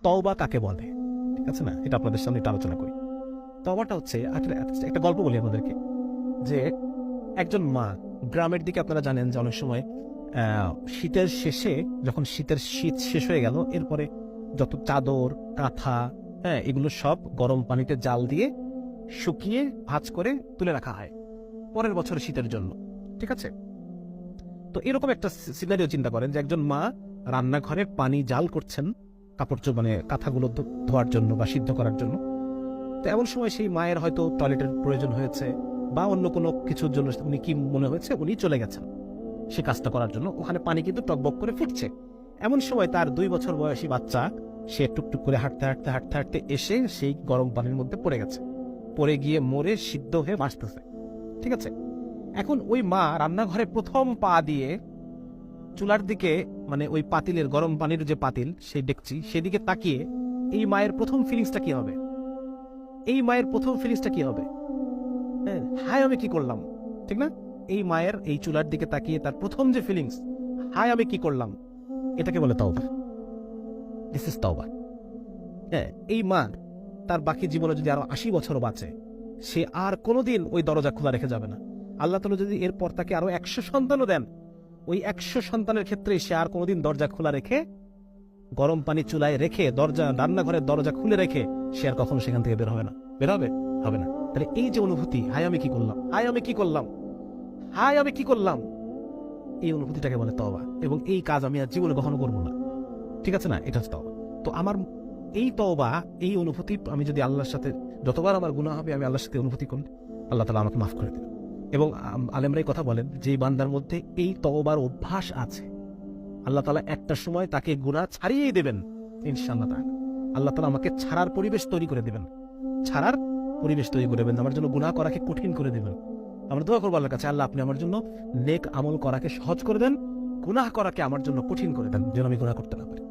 তওবা কাকে বলে, ঠিক আছে না, এটা আপনাদের সামনে এটা আলোচনা করি। তওবাটা হচ্ছে একটা গল্প বলি আপনাদেরকে, যে একজন মা, গ্রামের দিকে আপনারা জানেন যে অনেক সময় শীতের শেষে, যখন শীত শেষ হয়ে গেল, এরপরে যত চাদর কাঁথা এগুলো সব গরম পানিতে জাল দিয়ে শুকিয়ে ভাঁজ করে তুলে রাখা হয় পরের বছর শীতের জন্য, ঠিক আছে। তো এরকম একটা সিনারিও চিন্তা করেন যে একজন মা রান্নাঘরে পানি জাল করছেন কাপড় মানে কাঁথাগুলো ধোয়ার জন্য বা সিদ্ধ করার জন্য। তো এমন সময় সেই মায়ের হয়তো টয়লেটের প্রয়োজন হয়েছে বা অন্য কোনো কিছুর জন্য উনি কি মনে হয়েছে উনি চলে গেছেন সে কাজটা করার জন্য। ওখানে পানি কিন্তু টকবক করে ফুটছে। এমন সময় তার 2 বছর বয়সী বাচ্চা, সে টুকটুক করে হাঁটতে হাঁটতে হাঁটতে হাঁটতে এসে সেই গরম পানির মধ্যে পড়ে গেছে, পড়ে গিয়ে মরে সিদ্ধ হয়ে ভাসতেছে, ঠিক আছে। এখন ওই মা রান্নাঘরে প্রথম পা দিয়ে চুলার দিকে, মানে ওই পাতিলের গরম পানির যে পাতিল সেই ডেকচি সেদিকে তাকিয়ে এই মায়ের প্রথম ফিলিংসটা কি হবে? এই মায়ের প্রথম ফিলিংসটা কি হবে? হায় আমি কি করলাম, ঠিক না? এই মায়ের এই চুলার দিকে তাকিয়ে তার প্রথম যে ফিলিংস, হায় আমি কি করলাম, এটাকে বলে তওবা। দিস ইজ তওবা। এই মা তার বাকি জীবনে যদি আরো 80 বছর বাঁচে, সে আর কোনোদিন ওই দরজা খোলা রেখে যাবে না। আল্লাহ তাআলা যদি এরপর তাকে আরো 100 সন্তানও দেন, ওই 100 সন্তানের ক্ষেত্রে সে আর কোনোদিন দরজা খোলা রেখে, গরম পানি চুলায় রেখে, রান্নাঘরের দরজা খুলে রেখে সে আর কখনো সেখান থেকে বের হবে না। বের হবে না। তাহলে এই যে অনুভূতি, হায় আমি কি করলাম, হায় আমি কি করলাম, হায় আমি কি করলাম, এই অনুভূতিটাকে বলে তওবা। এবং এই কাজ আমি আর জীবনে কখনো করবো না, ঠিক আছে না, এটা হচ্ছে তওবা। তো আমার এই তওবা, এই অনুভূতি, আমি যদি আল্লাহর সাথে, যতবার আমার গুনাহ হবে আমি আল্লাহর সাথে অনুভূতি করি, আল্লাহ তাআলা আমাকে মাফ করে দেবেন। এবং আলেমরাই কথা বলেন যে বান্দার মধ্যে এই তওবার অভ্যাস আছে, আল্লাহ তাআলা একটা সময় তাকে গুনাহ ছাড়িয়েই দেবেন ইনশাআল্লাহ তাআলা। আল্লাহ তাআলা আমাকে ছাড়ার পরিবেশ তৈরি করে দেবেন, ছাড়ার পরিবেশ তৈরি করে দেবেন, আমার জন্য গুনাহ করাকে কঠিন করে দেবেন। আমরা দোয়া করবো আল্লাহর কাছে, আল্লাহ আপনি আমার জন্য নেক আমল করাকে সহজ করে দেন, গুনাহ করাকে আমার জন্য কঠিন করে দেন, যেন আমি গুনাহ করতে না পারি।